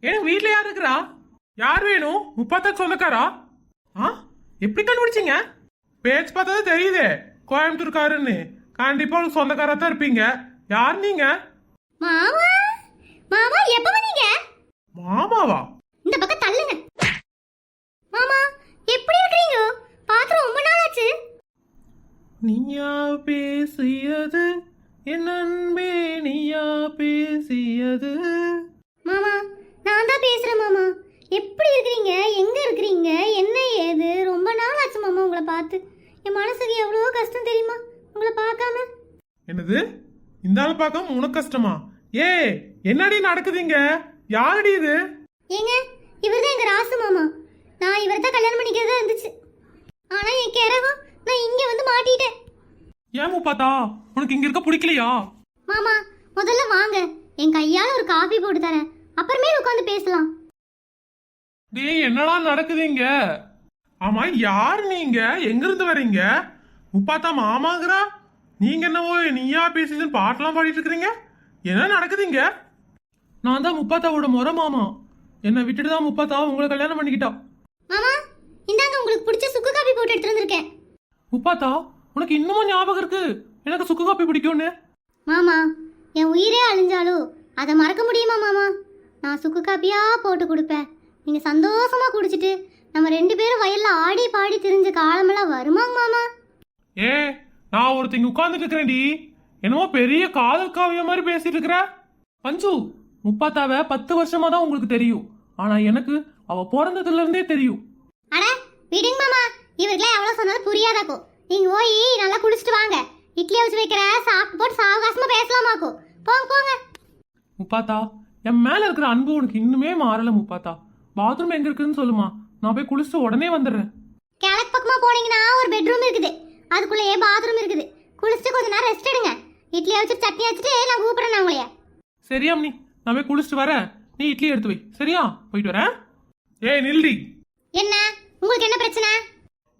எனக்கு வீட்டுல யார் இருக்கிறா? யார் வேணும்? முப்பாத்தாக்கு சொந்தக்காரா? ஆ, எப்படி கண்டுபிடிச்சீங்க? பேச்சு பார்த்தா தெரியுதே கோயம்புத்தூர்காருன்னு. கண்டிப்பா உங்களுக்கு சொந்தக்காரா தான் இருப்பீங்க. யார் நீங்க? மாமா மாமா எப்ப வந்தீங்க? மாமாவா? இந்த பக்கம் தள்ளுங்க. மாமா எப்படி இருக்கீங்க? பாத்து ரொம்ப நாள் ஆச்சு. நீயா பேசியது என் அன்பே, நீயா பேசியது. மாமா நான் தான் பேசுறேன் மாமா. எப்படி இருக்கீங்க? எங்க இருக்கீங்க? என்ன ஏது? ரொம்ப நாள் ஆச்சு மாமா உங்களை பார்த்து. என் மனசுக்கு எவ்வளோ கஷ்டம் தெரியுமா உங்களை பார்க்காம. என்னது? இந்த ஆள் பார்க்காம உனக்கு கஷ்டமா? ஏ, என்னடி நடக்குதுங்க? யாரடி இது? ஏங்க இவர்தான் எங்க ராசு மாமா. நான் இவர்தான் கல்யாணம் பண்ணிக்கிறதா இருந்துச்சு. ஆனா என் கிரகம் நான் இங்க வந்து மாட்டிட்டேன். ஏன் முப்பாத்தா, உனக்கு இங்க இருக்க பிடிக்கலையா? மாமா முதல்ல வாங்க, என் கையால ஒரு காபி போட்டு தரேன், அப்புறமே உட்காந்து பேசலாம். டேய், என்னடா நடக்குதுங்க? ஆமா, யார் நீங்க? எங்க இருந்து வரீங்க? முப்பாத்தா மாமாங்கிறா. நீங்க என்னவோ நீயா பேசிதுன்னு பாட்டெல்லாம் பாடிட்டு இருக்கிறீங்க. என்ன நடக்குதுங்க? நான் தான் முப்பாத்தாவோட முறை மாமா. என்னை விட்டுட்டு தான் முப்பாத்தா உங்களை கல்யாணம் பண்ணிக்கிட்டா. மாமா இந்தாங்க உங்களுக்கு பிடிச்ச சுக்கு காபி போட்டு எடுத்து வந்திருக்கேன். முப்பாத்தா, உனக்கு இன்னமும் ஞாபகம் இருக்கு எனக்கு சுக்கு காப்பி பிடிக்கும்னு? மாமா என் உயிரே அழிஞ்சாலும் அதை மறக்க முடியுமா மாமா? நான் சுக்கு காப்பியா போட்டு கொடுப்பேன். நீங்க சந்தோஷமா குடிச்சிட்டு நம்ம 2 பேரும் வயல்ல ஆடி பாடி திரிஞ்ச காலமெல்லாம் வருமாங்க மாமா? ஏ, நான் ஒருத்தங்க உட்கார்ந்துட்டு இருக்கிறேன்டி. என்னமோ பெரிய காதல் காவியம் மாதிரி பேசிட்டு இருக்கிற. பஞ்சு, முப்பாத்தாவ 10 வருஷமா தான் உங்களுக்கு தெரியும். ஆனா எனக்கு அவ பிறந்ததுல இருந்தே தெரியும். அட விடுங்க மாமா, இவர்களே எவ்வளவு சொன்னாலும் புரியாதாக்கோ. நீங்க போய் நல்லா குடிச்சிட்டு வாங்க. இட்லியை வச்சு வைக்கிற, சாப்பிட்டு போட்டு சாவகாசமா பேசலாமாக்கோ. போங்க போங்க. முப்பாத்தா, என் மேல இருக்கிற அன்பு உனக்கு இன்னுமே மாறல முப்பாத்தா. பாத்ரூம் எங்க இருக்குன்னு சொல்லுமா, நான் போய் குளிச்சுட்டு உடனே வந்துடுறேன். கிழக்கு பக்கமா போனீங்கன்னா ஒரு பெட்ரூம் இருக்குது, அதுக்குள்ளேயே பாத்ரூம் இருக்குது. குளிச்சுட்டு கொஞ்ச நேரம் ரெஸ்ட் எடுங்க. இட்லியை வச்சு சட்னி வச்சுட்டு நான் கூப்பிடுறேன் உங்களைய. சரியா அம்மனி, நான் போய் குளிச்சுட்டு வரேன். நீ இட்லி எடுத்து வை. சரியா? போயிட்டு வரேன். ஏய் நில்டி. என்ன உங்களுக்கு என்ன பிரச்சனை?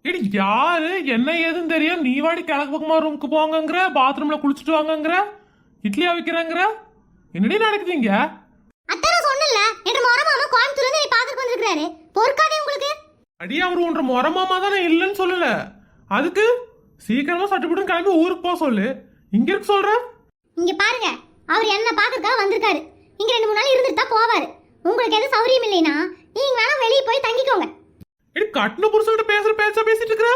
ஏடி, யாரு என்ன ஏதுன்னு தெரியும். நீ வாடி கிழக்கு பக்கமா ரூமுக்கு போங்கங்கிற, பாத்ரூம்ல குளிச்சுட்டு வாங்கங்கிற, இட்லியா வைக்கிறேங்கிற. என்னடி நடக்குதுங்க? அத்தனை சொன்னல என்ற மொர மாமா கோயம்புத்தூர்ல இருந்து நீ பாத்துட்டு வந்திருக்காரு. பொறுக்காதே உங்களுக்கு. அடி, அவர் ஒன்ற முறமாமா தானே இல்லைன்னு சொல்லல. அதுக்கு சீக்கிரமா சட்டுப்பட்டு கிளம்பி ஊருக்கு போக சொல்லு. இங்க இருக்கு சொல்ற. இங்க பாருங்க, அவர் என்ன பாக்குறதுக்காக வந்திருக்காரு. இங்க 2-3 நாள் இருந்துட்டு தான் போவாரு. உங்களுக்கு எதுவும் சௌரியம் இல்லைனா நீங்க வேணா வெளியே போய் தங்கிக்கோங்க. ஏடி, கட்டின புருஷன்கிட்ட பேசுற பேச்சா பேசிட்டு இருக்கிற.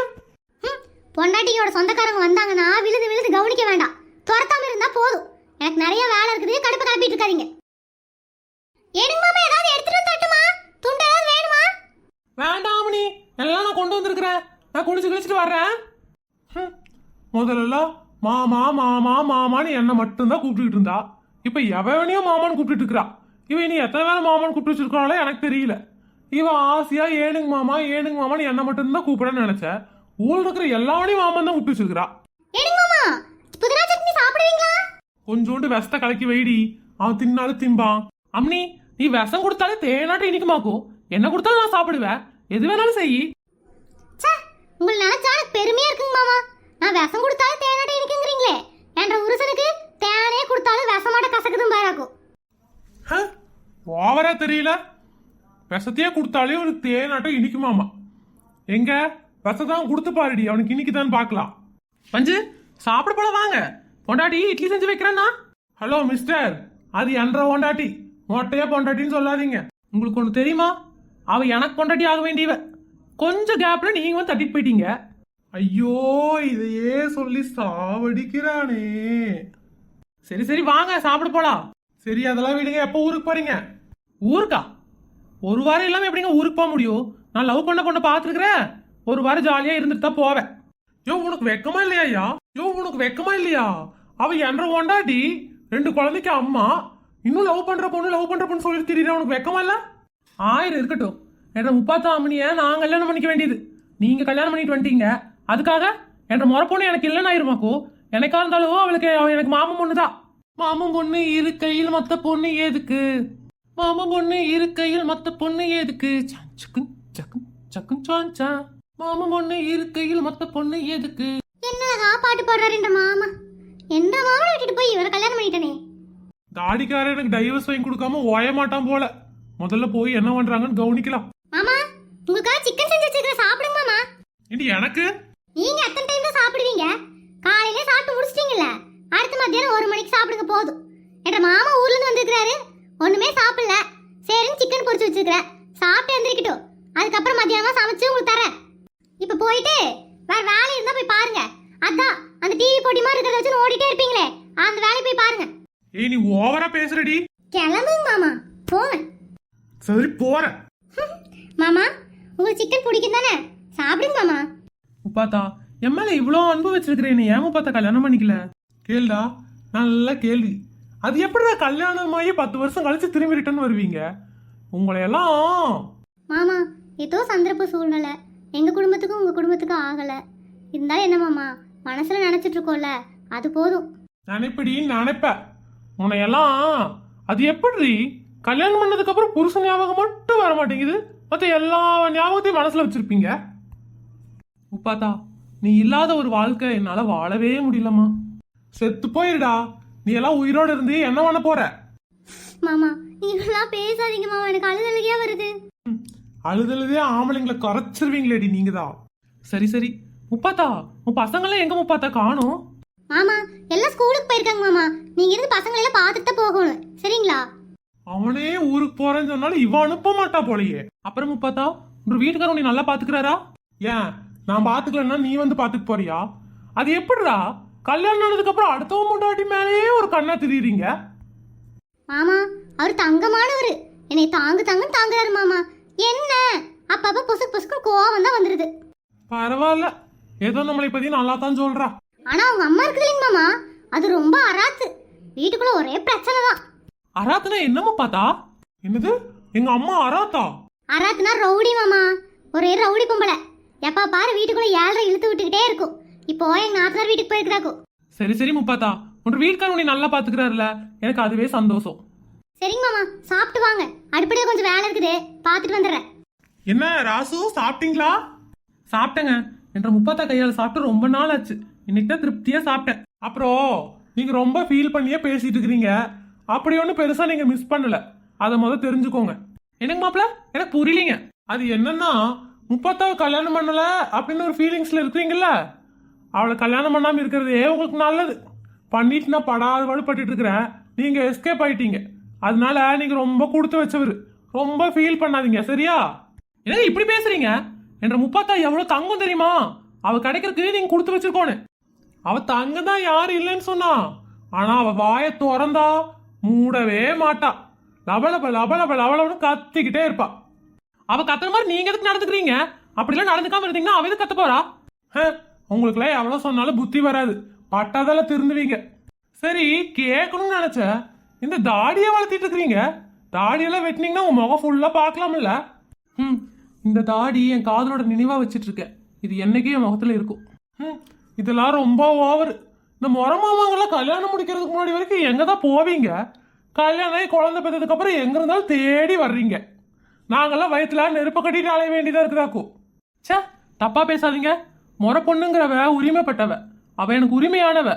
பொண்டாட்டியோட சொந்தக்காரங்க வந்தாங்கன்னா விழுது விழுது கவனிக்க வேண்டாம். துரத்தாம இருந்தா போதும். எனக்கு நிறைய வேலை இருக்குது, கடுப்பு கிளப்பிட்டு இருக்காதீங்க. ஏனுங்க மாமா, ஏதாவது எடுத்துட்டு வந்து தட்டுமா? துண்டு ஏதாவது வேணுமா? வேண்டாம் மணி, எல்லாம் நான் கொண்டு வந்திருக்கிறேன். நான் குளிச்சு குளிச்சுட்டு வர்றேன். முதல்ல மாமா மாமா மாமான்னு என்ன மட்டும்தான் கூப்பிட்டுக்கிட்டு இருந்தா. இப்ப எவனையும் மாமான்னு கூப்பிட்டு இருக்கிறா. இவ இனி எத்தனை வேலை மாமான்னு கூப்பிட்டு வச்சிருக்காளோ எனக்கு தெரியல. இவ ஆசையா ஏனுங்க மாமான்னு என்ன மட்டும்தான் கூப்பிடன்னு நினைச்சேன். ஊர்ல இருக்கிற எல்லாவனையும் மாமன் தான் கூப்பிட்டு வச்சிருக்கா. ஏனுங்க மாமா, புதினா சட்னி சாப்பிடுவீங்களா? கொஞ்சோண்டு விஷத்தை கலக்கி வைடி, அவன் தின்னாலும் திம்பான். அம்னி, நீ விஷம் கொடுத்தாலே தேனாட்டம் இனிக்குமாக்கும். என்ன கொடுத்தாலும் நான் சாப்பிடுவேன். எது வேணாலும் செய். உங்களை நினைச்சா எனக்கு பெருமையா இருக்குங்க மாமா. நான் விஷம் கொடுத்தாலும் தேனாட்டம் இனிக்குங்கிறீங்களே. என்ற உருசனுக்கு தேனே கொடுத்தாலும் விஷமாட்ட கசக்குதும் பாராக்கும். ஓவரா தெரியல. விஷத்தையே கொடுத்தாலே உனக்கு தேனாட்டம் இனிக்குமாமா. எங்க விஷத்தான் கொடுத்து பாருடி, அவனுக்கு இனிக்குதான்னு பார்க்கலாம். பஞ்சு, சாப்பிட போல வாங்க. பொண்டாட்டி இட்லி செஞ்சு வைக்கிறேன்னா. ஹலோ மிஸ்டர், அது என்ற பொண்டாட்டி, மொட்டையா பொண்டாட்டின்னு சொல்லாதீங்க. உங்களுக்கு ஒன்று தெரியுமா? அவ எனக்கு பொண்டாட்டி ஆக வேண்டியவ. கொஞ்சம் கேப்ல நீங்க வந்து தட்டிட்டு போயிட்டீங்க. ஐயோ, இதையே சொல்லி சாவடிக்கிறானே. சரி சரி வாங்க சாப்பிட போலாம். சரி அதெல்லாம் விடுங்க. எப்போ ஊருக்கு போறீங்க? ஊருக்கா? ஒரு வாரம் இல்லாம எப்படிங்க ஊருக்கு போக முடியும்? நான் லவ் பண்ண பொண்ணை பார்த்துருக்கிறேன். ஒரு வாரம் ஜாலியா இருந்துட்டு தான் போவேன். யோ, உனக்கு வெக்கமா இல்லையா? உனக்கு வெக்கமா இல்லையா? அவ என்ற பொண்டாட்டி, 2 குழந்தைக்கு அம்மா, இன்னும் லவ் பண்ற பொண்ணு சொல்லி திடீர்னு உனக்கு வெக்கமா இல்ல? 1000 இருக்கட்டும். என்ற 30ஆம் மணியை நான் கல்யாணம் பண்ணிக்க வேண்டியது. நீங்க கல்யாணம் பண்ணிட்டு வந்துட்டீங்க. அதுக்காக என்ற முறை பொண்ணு எனக்கு இல்லைன்னு ஆயிருமாக்கோ. எனக்கா இருந்தாலும் அவளுக்கு எனக்கு மாமன் பொண்ணுதான். மாமன் பொண்ணு இருக்கையில் மத்த பொண்ணு எதுக்கு? மாமன் பொண்ணு இருக்கையில் மத்த பொண்ணு எதுக்கு? மாமன் பொண்ணு இருக்கையில் மத்த பொண்ணு எதுக்கு? என்னடா பாட்டு பாடுறாரு இந்த மாமா? எந்த மாமனை விட்டுட்டு போய் இவரை கல்யாணம் பண்ணிட்டனே. தாடிக்காரன் எனக்கு டைவர்ஸ் வாங்கி கொடுக்காம ஓய மாட்டான் போல. முதல்ல போய் என்ன பண்றாங்கன்னு கவனிக்கலாம். மாமா உங்களுக்காக சிக்கன் செஞ்சு வச்சிருக்கேன், சாப்பிடுங்க மாமா. இனி எனக்கு நீங்க எத்தனை டைம் தான் சாப்பிடுவீங்க? காலையிலே சாப்பிட்டு முடிச்சிட்டீங்கல்ல, அடுத்த மத்தியானம் 1 மணிக்கு சாப்பிடுங்க போதும். என்ற மாமா ஊர்ல இருந்து வந்திருக்காரு, ஒண்ணுமே சாப்பிடல, சரின்னு சிக்கன் பொரிச்சு வச்சிருக்கிறேன், சாப்பிட்டு எந்திரிக்கட்டும். அதுக்கப்புறம் மத்தியானமா சமைச்சு உங்களுக்கு தரேன். இப்ப போயிட்டு வேற வேலை இருந்தா போய் பாருங்க. அதான் அந்த டிவி போட்டி மாதிரி இருக்கிறத வச்சு ஓடிட்டே இருப்பீங்களே, அந்த வேலையை போய் பாருங்க. ஏய் நீ ஓவரா பேசுறடி. கிளம்புங்க மாமா, போங்க. சரி போறேன். மாமா உங்களுக்கு சிக்கன் பிடிக்கும் தானே, சாப்பிடுங்க மாமா. முப்பாத்தா என் மேல இவ்வளோ அன்பு வச்சிருக்கிறேன், நீ ஏன் முப்பாத்தா கல்யாணம் பண்ணிக்கல? கேள்டா, நல்ல கேள்வி. அது எப்படிடா கல்யாணமாகி 10 வருஷம் கழிச்சு திரும்பி ரிட்டர்ன் வருவீங்க? உங்களை எல்லாம் மாமா ஏதோ சந்தர்ப்ப சூழ்நிலை, எங்க குடும்பத்துக்கும் உங்க குடும்பத்துக்கும் ஆகல. இருந்தாலும் என்ன மாமா, மனசுல நினைச்சிட்டு இருக்கோம்ல, அது போதும். நினைப்படி நினைப்ப உன்னை எல்லாம். அது எப்படி கல்யாணம் பண்ணதுக்கு அப்புறம் புருஷன் ஞாபகம் மட்டும் வர மாட்டேங்குது, மற்ற எல்லா ஞாபகத்தையும் மனசுல வச்சிருப்பீங்க? முப்பாத்தா நீ இல்லாத ஒரு வாழ்க்கை என்னால வாழவே முடியலம்மா. செத்து போயிருடா. நீ எல்லாம் உயிரோட இருந்து என்ன பண்ண போற? மாமா நீங்களாம் பேசாதீங்க மாமா, எனக்கு அழுதழுகையா வருது. அழுதழுதே ஆம்பளைங்களை குறைச்சிருவீங்களேடி நீங்க தான். சரி சரி முப்பாத்தா, உன் பசங்களாம் எங்க முப்பாத்தா காணும்? மாமா எல்லாம் ஸ்கூலுக்கு போயிருக்காங்க மாமா, நீங்க இருந்து பசங்களை எல்லாம் பார்த்துட்டு தான் போகணும், சரிங்களா? அவனே ஊருக்கு போறேன்னு சொன்னாலும் இவன் அனுப்ப மாட்டா போலயே. அப்புறம் முப்பாத்தா உங்க வீட்டுக்காரன் நீ நல்லா பாத்துக்கிறாரா? ஏன் நான் பாத்துக்கலன்னா நீ வந்து பாத்துக்க போறியா? அது எப்படிடா கல்யாணம் ஆனதுக்கு அப்புறம் அடுத்தவன் முன்னாடி மேலேயே ஒரு கண்ணா திரியுறீங்க? மாமா அவர் தங்கமானவர், என்னை தாங்குன்னு தாங்குறாரு மாமா. என்ன அப்பப்ப பொசுக்கு பொசுக்கு கோவம் தான் வந்துருது. பரவாயில்ல, ஏதோ நம்மளை பத்தி நல்லா தான் சொல்றா. ஆனா அவங்க அம்மா இருக்குது இல்லைங்க மாமா, அது ரொம்ப அராத்து. வீட்டுக்குள்ள ஒரே பிரச்சனை தான். அராத்துனா என்னமா பார்த்தா? என்னது எங்க அம்மா அராத்தா? அராத்துனா ரவுடி மாமா, ஒரே ரவுடி பொம்பளை. எப்ப பாரு வீட்டுக்குள்ள 7:30 இழுத்து விட்டுக்கிட்டே இருக்கும். இப்போ எங்க நாத்தனார் வீட்டுக்கு போயிருக்காக்கும். சரி சரி முப்பாத்தா, உன் வீட்டுக்காரன் நீ நல்லா பாத்துக்கிறாருல, எனக்கு அதுவே சந்தோஷம். சரிங்க மாமா, சாப்பிட்டு வாங்க, அடுப்படியில் கொஞ்சம் வேலை இருக்குது, பார்த்துட்டு வந்துடுறேன். என்ன ராசு சாப்பிட்டீங்களா? சாப்பிட்டேங்க. என்ற முப்பாத்தா கையால சாப்பிட்டு ரொம்ப நாள் ஆச்சு, இன்னைக்கு தான் திருப்தியா சாப்பிட்டேன். அப்புறம் நீங்க ரொம்ப ஃபீல் பண்ணியே பேசிட்டு இருக்கிறீங்க, அப்படி ஒன்றும் பெருசா நீங்க மிஸ் பண்ணல, அதை முதல் தெரிஞ்சுக்கோங்க. எனக்கு மாப்பிள்ள எனக்கு புரியலீங்க. அது என்னன்னா முப்பாத்தாவை கல்யாணம் பண்ணல அப்படின்னு ஒரு ஃபீலிங்ஸ்ல இருக்கிறீங்கல்ல, அவளை கல்யாணம் பண்ணாம இருக்கிறதே உங்களுக்கு நல்லது. பண்ணிட்டு நான் படாத வலுப்பட்டு இருக்கிறேன், நீங்க எஸ்கேப் ஆயிட்டீங்க. அதனால நீங்க ரொம்ப கொடுத்து வச்சவர், ரொம்ப ஃபீல் பண்ணாதீங்க சரியா? என்ன இப்படி பேசுறீங்க? என்ற முப்பாத்தா எவ்வளவு தங்கம் தெரியுமா? அவ கிடைக்கிறதுக்கு நீங்க கொடுத்து வச்சிருக்கோன்னு. அவ தங்க தான் யாரும் இல்லைன்னு சொன்னா, ஆனா அவ வாயை திறந்தா மூடவே மாட்டா. லபலப லபலப லபலபன்னு கத்திக்கிட்டே இருப்பா. அவ கத்துற மாதிரி நீங்க எதுக்கு நடந்துக்கிறீங்க? அப்படிலாம் நடந்துக்காம இருந்தீங்கன்னா அவ எதுக்கு கத்த போறா? உங்களுக்குலாம் எவ்வளவு சொன்னாலும் புத்தி வராது, பட்டாதால திருந்துவீங்க. சரி கேட்கணும்னு நினைச்ச, இந்த தாடியை வளர்த்திட்டு இருக்கிறீங்க, தாடியெல்லாம் வெட்டினீங்கன்னா உங்க முகம் ஃபுல்லா பார்க்கலாம்ல? இந்த தாடி என் காதலோட நினைவா வச்சிட்டு இருக்கேன், இது என்னைக்கும் என் முகத்துல இருக்கும். இதெல்லாம் ரொம்ப ஓவர். இந்த முறமாமாங்கெல்லாம் கல்யாணம் முடிக்கிறதுக்கு முன்னாடி வரைக்கும் எங்க தான் போவீங்க? கல்யாணம் ஆகி குழந்தை பெற்றதுக்கு அப்புறம் எங்க இருந்தாலும் தேடி வர்றீங்க. நாங்கெல்லாம் வயிற்றுல நெருப்ப கட்டிட்டு அலைய வேண்டியதா இருக்குதாக்கும். சே தப்பா பேசாதீங்க. முறை பொண்ணுங்கிறவ உரிமைப்பட்டவ, அவ எனக்கு உரிமையானவ.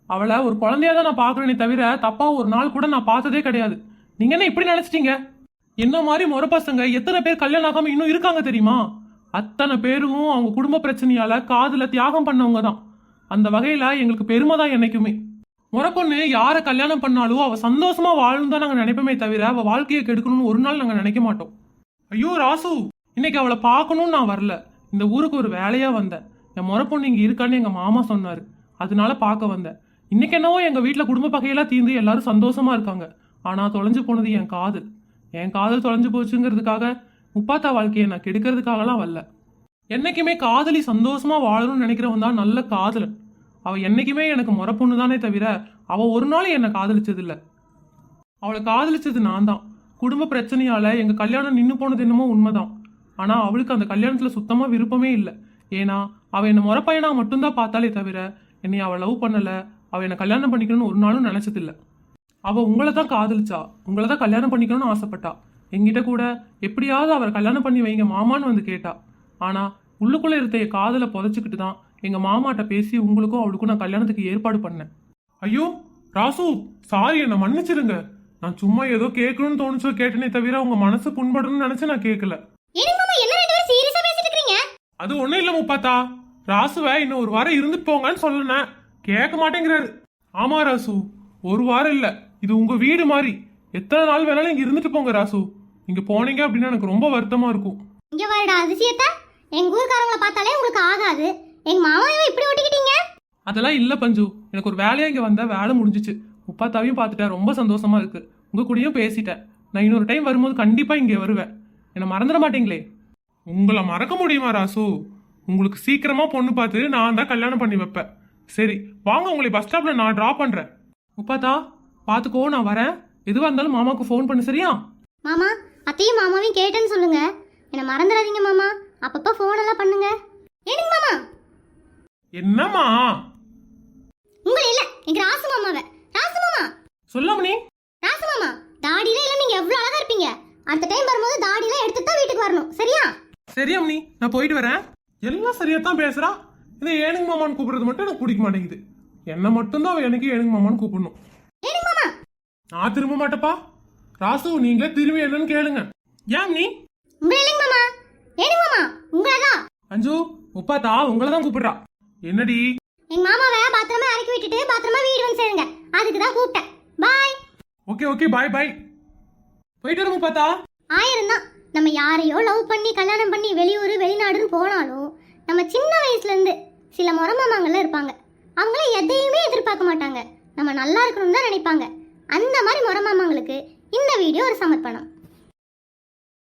அவளை ஒரு குழந்தையா தான் நான் பாக்குறேனே தவிர தப்பா ஒரு நாள் கூட நான் பார்த்ததே கிடையாது. நீங்க என்ன இப்படி நினைச்சிட்டீங்க? என்ன மாதிரி முறை பசங்க எத்தனை பேர் கல்யாணம் ஆகாம இன்னும் இருக்காங்க தெரியுமா? அத்தனை பேரும் அவங்க குடும்ப பிரச்சனையால காதுல தியாகம் பண்ணவங்க தான். அந்த வகையில எங்களுக்கு பெருமை தான் என்னைக்குமே. முறை பொண்ணு யாரை கல்யாணம் பண்ணாலும் அவ சந்தோஷமா வாழணும் தான் நாங்க நினைப்போமே தவிர அவ வாழ்க்கையை கெடுக்கணும்னு ஒரு நாள் நாங்க நினைக்க மாட்டோம். ஐயோ ராசு, இன்னைக்கு அவளை பார்க்கணும்னு நான் வரல, இந்த ஊருக்கு ஒரு வேலையா வந்தேன். என் முறை பொண்ணு இங்க இருக்கான்னு எங்க மாமா சொன்னாரு, அதனால பார்க்க வந்தேன். இன்னைக்கு என்னவோ எங்க வீட்டுல குடும்ப பகையெல்லாம் தீர்ந்து எல்லாரும் சந்தோஷமா இருக்காங்க. ஆனா தொலைஞ்சு போனது என் காதல். என் காதல் தொலைஞ்சு போச்சுங்கிறதுக்காக முப்பாத்தா வாழ்க்கையை நான் கெடுக்கிறதுக்காகலாம் வரல. என்னைக்குமே காதலி சந்தோஷமா வாழணும்னு நினைக்கிறவன் தான் நல்ல காதலன். அவ என்னைக்குமே எனக்கு முறை பொண்ணு தானே தவிர அவ ஒரு நாள் என்னை காதலிச்சது இல்லை. அவளை காதலிச்சது நான் தான். குடும்ப பிரச்சனையால எங்க கல்யாணம் நின்று போனது என்னமோ உண்மைதான். ஆனா அவளுக்கு அந்த கல்யாணத்துல சுத்தமா விருப்பமே இல்லை. ஏன்னா அவ என்னை முறை பையனா மட்டும்தான் பார்த்தாலே தவிர என்னை அவ லவ் பண்ணல, அவ என்னை கல்யாணம் பண்ணிக்கணும்னு ஒரு நாளும் நினைச்சதில்லை. அவ உங்களை தான் காதலிச்சா, உங்களை தான் கல்யாணம் பண்ணிக்கணும்னு ஆசைப்பட்டா. எங்கிட்ட கூட எப்படியாவது அவரை கல்யாணம் பண்ணி வைங்க மாமான்னு வந்து கேட்டா. ஆனா உள்ளுக்குள்ள இருந்த என் காதலை புதைச்சிக்கிட்டு தான் எங்க மாமாட்ட பேசி உங்களுக்கும் அவளுக்கும் நான் கல்யாணத்துக்கு ஏற்பாடு பண்ணேன். ஐயோ ராசு, சாரி, என்னை மன்னிச்சிருங்க. நான் சும்மா ஏதோ கேட்கணும்னு தோணுச்சோ கேட்டனே தவிர உங்க மனசு புண்படணும்னு நினைச்சு நான் கேட்கல. ஏனுங்க மாமா என்ன ரெண்டு பேரும் சீரியஸா பேசிட்டு இருக்கீங்க? அது ஒண்ணும் இல்ல முப்பாத்தா, ராசுவை இன்னும் ஒரு வாரம் இருந்துட்டு போங்கன்னு சொல்லனேன், கேட்க மாட்டேங்கிறாரு. ஆமா ராசு, ஒரு வாரம் இல்ல, இது உங்க வீடு மாதிரி, எத்தனை நாள் வேணாலும் இங்க இருந்துட்டு போங்க ராசு. இங்க போனீங்க அப்படின்னா எனக்கு ரொம்ப வருத்தமா இருக்கும். இங்க வரடா அதிசயத்தை, எங்க ஊர்க்காரங்களை பார்த்தாலே உங்களுக்கு ஆகாது, எங்க மாமாவை இப்படி ஒட்டிக்கிட்டீங்க. அதெல்லாம் இல்ல பஞ்சு, எனக்கு ஒரு வேலையா இங்க வந்தா வேலை முடிஞ்சிச்சு. முப்பாத்தாவையும் பார்த்துட்டேன், ரொம்ப சந்தோஷமா இருக்கு. உங்க கூடயும் பேசிட்டேன். நான் இன்னொரு டைம் வரும்போது கண்டிப்பா இங்க வருவேன். என்னை மறந்துட மாட்டீங்களே? உங்களை மறக்க முடியுமா ராசு? உங்களுக்கு சீக்கிரமா பொண்ணு பார்த்து நான் தான் கல்யாணம் பண்ணி வைப்பேன். சரி வாங்க, உங்களை பஸ் ஸ்டாப்ல நான் டிராப் பண்றேன். முப்பாத்தா பாத்துக்கோ, நான் வரேன். எதுவா இருந்தாலும் மாமாவுக்கு ஃபோன் பண்ணு, சரியா? மாமா அத்தையும் மாமாவையும் கேட்டேன்னு சொல்லுங்க, என்னை மறந்துடாதீங்க மாமா. அப்பப்ப ஃபோன் எல்லாம் பண்ணுங்க. ஏனுங்க மாமா? என்னம்மா? உங்களை இல்ல, எங்க ராசு மாமாவை. ராசு மாமா சொல்லாமணி. ராசு மாமா, தாடியில இல்ல நீங்க எவ்வளவு அழகா இருப்பீங்க. அடுத்த டைம் வரும்போது தாடியில எடுத்துட்டு தான் வீட்டுக்கு வரணும், சரியா? சரி அம்மனி, நான் போயிட்டு வரேன். எல்லாம் சரியா தான் பேசுறா. இதை ஏனுங்க மாமான்னு கூப்பிடுறது மட்டும் எனக்கு பிடிக்க மாட்டேங்குது. என்ன மட்டும்தான் அவ எனக்கு ஏனுங்க மாமான்னு கூப்பிடணும். ஏனுங்க மாமா? நான் திரும்ப மாட்டேப்பா. ராசு நீங்களே திரும்பி என்னன்னு கேளுங்க. ஏன் நீ? உங்களை இல்லைங்க மாமா. ஏனுங்க மாமா உங்களதான். அஞ்சு, முப்பாத்தா உங்களை தான் கூப்பிடுறா. என்னடி? எங்க மாமாவை பாத்திரமா இறக்கி விட்டுட்டு பாத்திரமா வீடு வந்து சேருங்க, அதுக்கு தான் கூப்பிட்டேன். பாய். ஓகே ஓகே, பாய் பாய். போயிட்டு வர முப்பாத்தா. ஆயிரம் தான் நம்ம யாரையோ லவ் பண்ணி கல்யாணம் பண்ணி வெளியூர் வெளிநாடுன்னு போனாலும் நம்ம சின்ன வயசுல இருந்து சில முறமாமாங்கள்லாம் இருப்பாங்க. அவங்கள எதையுமே எதிர்பார்க்க மாட்டாங்க, நம்ம நல்லா இருக்கணும்னு தான் நினைப்பாங்க. அந்த மாதிரி முறமாமாங்களுக்கு இந்த வீடியோ ஒரு சமர்ப்பணம்.